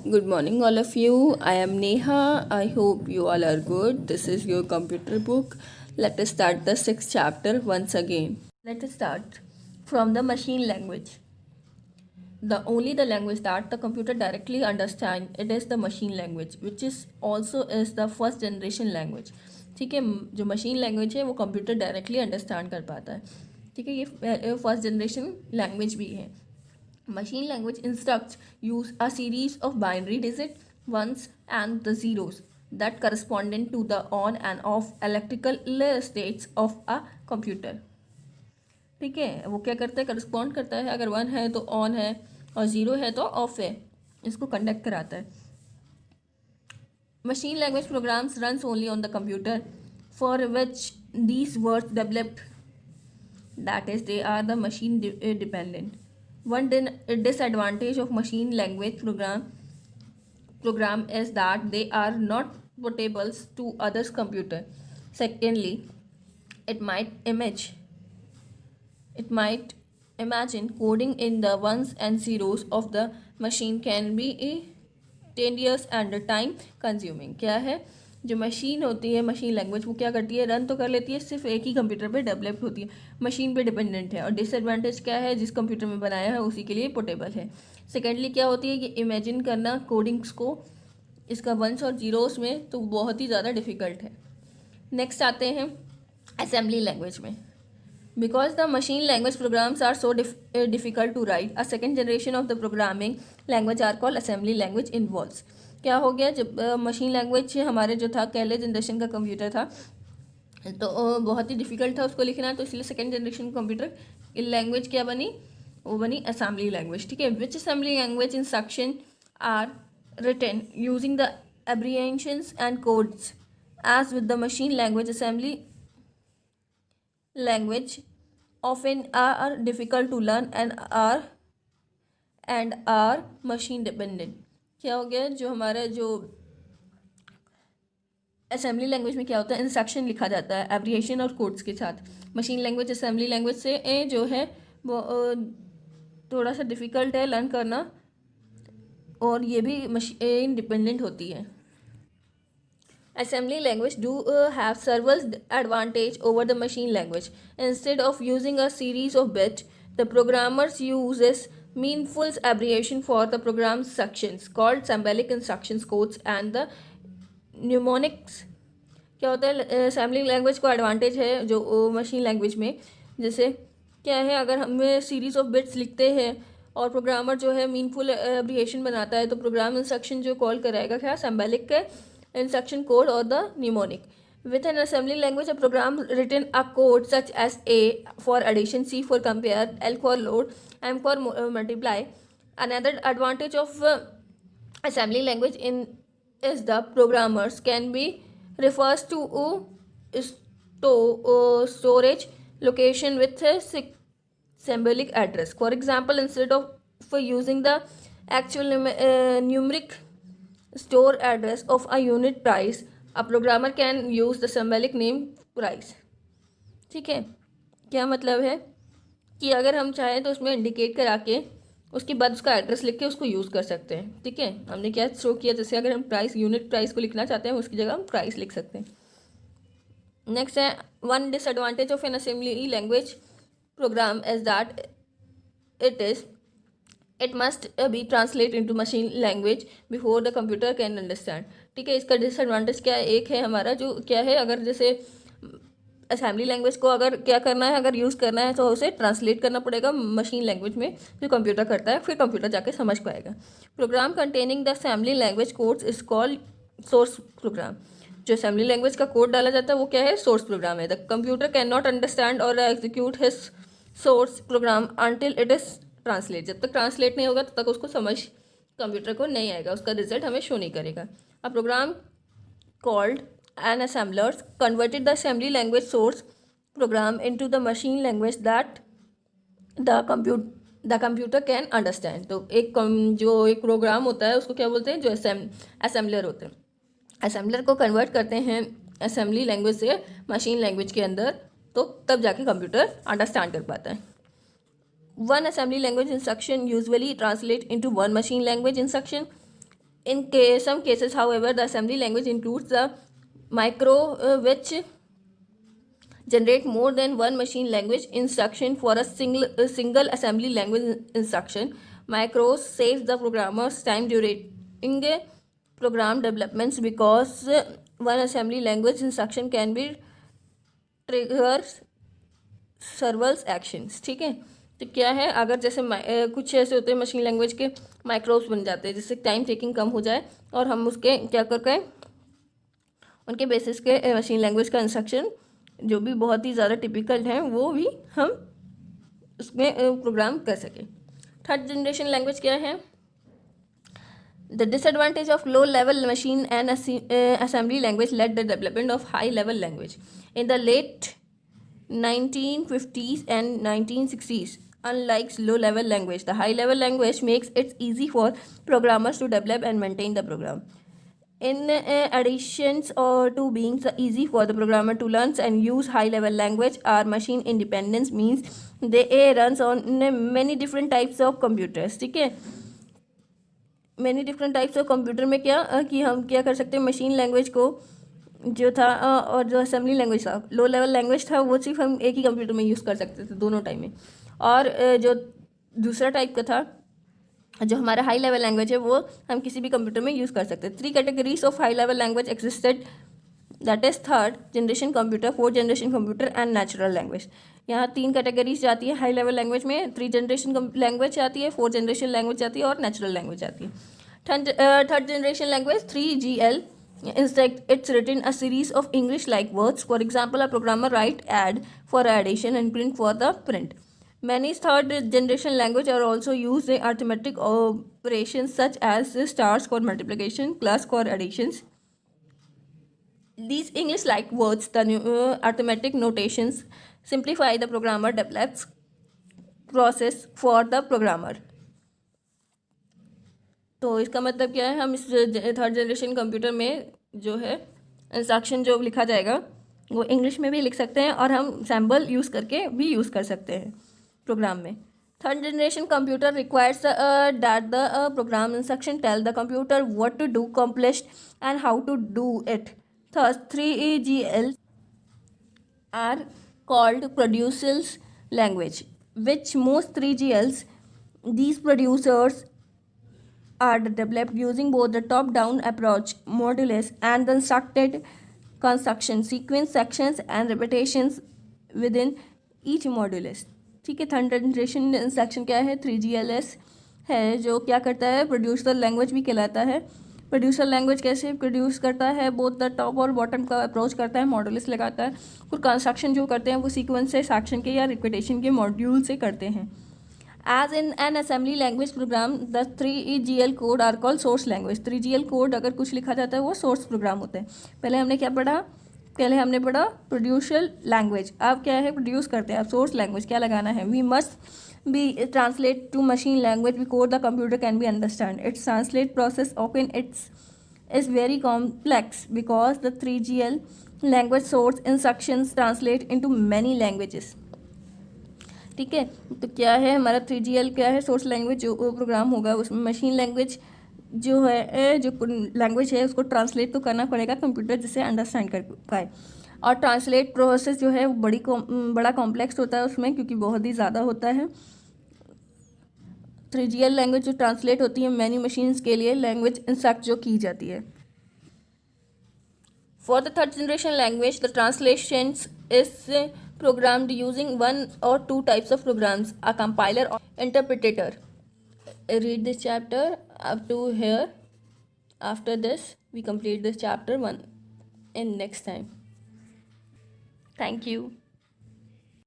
Good morning, all of you. I am Neha. I hope you all are good. This is your computer book. Let us start the sixth chapter once again. Let us start from the machine language. The language that the computer directly understand it is the machine language, which is also is the first generation language. ठीक है, जो machine language है वो computer directly understand कर पाता है. ठीक है, ये फर्स्ट जनरेशन लैंग्वेज भी है. Machine language instructs use a series of binary digits, ones and the zeros that correspondent to the on and off electrical states of a computer. ठीक है, वो क्या करता है, करस्पॉन्ड करता है. अगर वन है तो ऑन है और ज़ीरो है तो ऑफ है, इसको कंडक्ट कराता है. Machine language programs runs only on the computer for which these words developed, that is they are the machine dependent. One disadvantage of machine language program is that they are not portable to others' computer. Secondly, it might imagine coding in the ones and zeros of the machine can be tedious and time consuming. क्या है, जो machine होती है machine language वो क्या करती है, run तो कर लेती है, सिर्फ एक ही कंप्यूटर पे डेवलप होती है, मशीन पे डिपेंडेंट है. और डिसएडवांटेज क्या है, जिस कंप्यूटर में बनाया है उसी के लिए पोर्टेबल है. सेकेंडली क्या होती है कि इमेजिन करना कोडिंग्स को इसका वंस और जीरोस में तो बहुत ही ज़्यादा डिफ़िकल्ट है. नेक्स्ट आते हैं असेंबली लैंग्वेज में. Because the machine language programs are so difficult to write, a second generation of the programming language are called assembly language involves. क्या हो गया, जब मशीन लैंग्वेज हमारे जो था पहले जनरेशन का कंप्यूटर था तो बहुत ही डिफ़िकल्ट था उसको लिखना, तो इसलिए सेकेंड जनरेशन कंप्यूटर लैंग्वेज क्या बनी, वो बनी असेंबली लैंग्वेज. ठीक है, which assembly language instruction are written using the abbreviations and codes as with the machine language. Assembly language often are difficult to learn and are machine dependent. क्या हो गया, जो हमारा जो असेंबली लैंग्वेज में क्या होता है, इंस्ट्रक्शन लिखा जाता है एब्रिएशन और कोड्स के साथ. मशीन लैंग्वेज असेंबली लैंग्वेज से जो है वो थोड़ा सा डिफ़िकल्ट है लर्न करना, और ये भी मशीन डिपेंडेंट होती है. Assembly language do have several advantage over the machine language. Instead of using a series of bits, the programmers uses meaningful abbreviation for the program sections called symbolic instructions codes and the mnemonics. क्या होता है assembly language को advantage है जो machine language में, जैसे क्या है, अगर हमें सीरीज ऑफ बिट्स लिखते हैं और प्रोग्रामर जो है मीनफुल एब्रिविएशन बनाता है तो प्रोग्राम इंस्ट्रक्शन जो कॉल कराएगा क्या, symbolic instruction code or the mnemonic. With an assembly language, a program written a code such as A for addition, C for compare, L for load, M for multiply. Another advantage of assembly language is the programmers can be refers to storage location with a symbolic address. For example, instead of using the actual numeric store address of a unit price, a programmer can use the symbolic name price. ठीक है, क्या मतलब है कि अगर हम चाहें तो उसमें इंडिकेट करा के उसके बाद उसका एड्रेस लिख के उसको यूज़ कर सकते हैं. ठीक है, हमने क्या शो किया, जैसे अगर हम प्राइस यूनिट प्राइस को लिखना चाहते हैं उसकी जगह हम प्राइस लिख सकते हैं. नेक्स्ट है, one disadvantage of N assembly language programme is that it must be translated into machine language before the computer can understand. ठीक है, इसका डिसएडवांटेज क्या है, एक है हमारा जो क्या है, अगर जैसे असेंबली लैंग्वेज को अगर क्या करना है, अगर यूज़ करना है तो उसे ट्रांसलेट करना पड़ेगा मशीन लैंग्वेज में जो कंप्यूटर करता है, फिर कंप्यूटर जाके समझ पाएगा. Program containing the assembly language codes is called source program. जो असेंबली लैंग्वेज का कोड डाला जाता है वो क्या है, सोर्स प्रोग्राम है. The computer can not understand और execute his source program until it is translate. जब तक ट्रांसलेट नहीं होगा तब तक उसको समझ कंप्यूटर को नहीं आएगा, उसका रिजल्ट हमें शो नहीं करेगा. A program called an assemblers converted the assembly language source program into the machine language that the computer can understand. तो एक प्रोग्राम होता है उसको क्या बोलते हैं, जो असेंबलर होते हैं, असेंबलर को कन्वर्ट करते हैं असेंबली लैंग्वेज से मशीन लैंग्वेज के अंदर, तो तब जाके कंप्यूटर अंडरस्टैंड कर पाता है. One assembly language instruction usually translate into one machine language instruction. In some cases, however, the assembly language includes the micro which generate more than one machine language instruction for a single assembly language instruction. Macros saves the programmer's time during program developments because one assembly language instruction can be triggers several actions. ठीक है, तो क्या है, अगर जैसे कुछ ऐसे होते हैं मशीन लैंग्वेज के माइक्रोस बन जाते हैं जिससे टाइम टेकिंग कम हो जाए और हम उसके क्या करके उनके बेसिस के मशीन लैंग्वेज का इंस्ट्रक्शन जो भी बहुत ही ज़्यादा टिपिकल हैं वो भी हम उसमें प्रोग्राम कर सकें. थर्ड जनरेशन लैंग्वेज क्या है? The disadvantage of low-level machine and assembly language led the development of high-level language. In the late 1950s and 1960s, unlike low-level language, the high-level language makes it easy for programmers to develop and maintain the program. In addition to being easy for the programmer to learn and use high-level language, our machine independence means they runs on many different types of computers. ठीक है, many different types of computer में क्या कि हम क्या कर सकते हैं, मशीन लैंग्वेज को जो था और जो असेंबली लैंग्वेज था, लो लेवल लैंग्वेज था, वो सिर्फ हम एक ही कंप्यूटर में यूज़ कर सकते थे दोनों टाइम में. और जो दूसरा टाइप का था जो हमारा हाई लेवल लैंग्वेज है वो हम किसी भी कंप्यूटर में यूज़ कर सकते हैं. 3 categories of high level language existed, that is third generation computer, fourth generation computer and natural language. यहाँ 3 कैटेगरीज जाती है हाई लेवल लैंग्वेज में. 3 जनरेशन लैंग्वेज आती है, 4 जनरेशन लैंग्वेज आती है और नेचुरल लैंग्वेज आती है. Third generation language 3GL. Instead, it's written a series of English-like words. For example, a programmer write add for addition and print for the print. Many third generation language are also used in arithmetic operations such as stars for multiplication, plus for additions. These English-like words, the arithmetic notations, simplify the programmer develops process for the programmer. तो इसका मतलब क्या है, हम इस third generation computer में जो है इंस्ट्रक्शन जो लिखा जाएगा वो इंग्लिश में भी लिख सकते हैं और हम सैम्बल यूज़ करके भी यूज़ कर सकते हैं प्रोग्राम में. Third generation computer requires that the program instruction tell the computer what to do, complex and how to do it. Thus 3GL are called producers language, which most 3GLs, these producers are developed using both the top-down approach modulus and the instructed construction sequence sections and repetitions within each modulus. ठीक है, third generation instruction क्या है, 3GLS है जो क्या करता है, producer language भी कहलाता है. प्रोड्यूसर लैंग्वेज कैसे प्रोड्यूस करता है, बोथ द टॉप और बॉटम का अप्रोच करता है, मॉड्यूल्स लगाता है. और कंस्ट्रक्शन जो करते हैं वो सीक्वेंस से, सेक्शन के या रिपीटेशन के मॉड्यूल से करते हैं. As in an assembly language program the 3GL code are called source language. 3GL code अगर कुछ लिखा जाता है वो सोर्स प्रोग्राम होता है. पहले हमने क्या पढ़ा, पहले हमने पढ़ा प्रोड्यूसर लैंग्वेज. अब क्या है, प्रोड्यूस करते हैं. अब सोर्स लैंग्वेज क्या लगाना है, we must be translate to machine language before the computer can be understand. Its translate process often is very complex because the 3GL language source instructions translate into many languages. ठीक है, तो क्या है हमारा 3GL क्या है, source language जो programme होगा उसमें मशीन लैंग्वेज जो है, जो लैंग्वेज है उसको ट्रांसलेट तो करना पड़ेगा कंप्यूटर जिसे अंडरस्टैंड कर पाए. और ट्रांसलेट प्रोसेस जो है वो बड़ा कॉम्प्लेक्स होता है उसमें, क्योंकि बहुत ही ज़्यादा होता है. 3GL लैंग्वेज जो ट्रांसलेट होती है मैनी मशीन्स के लिए लैंग्वेज इंस्ट्रक्ट जो की जाती है. For the third generation language the translation is programmed using 1 or 2 types of programs, a compiler or interpreter. Read this chapter up to here. After this we complete this chapter 1 in next time. Thank you.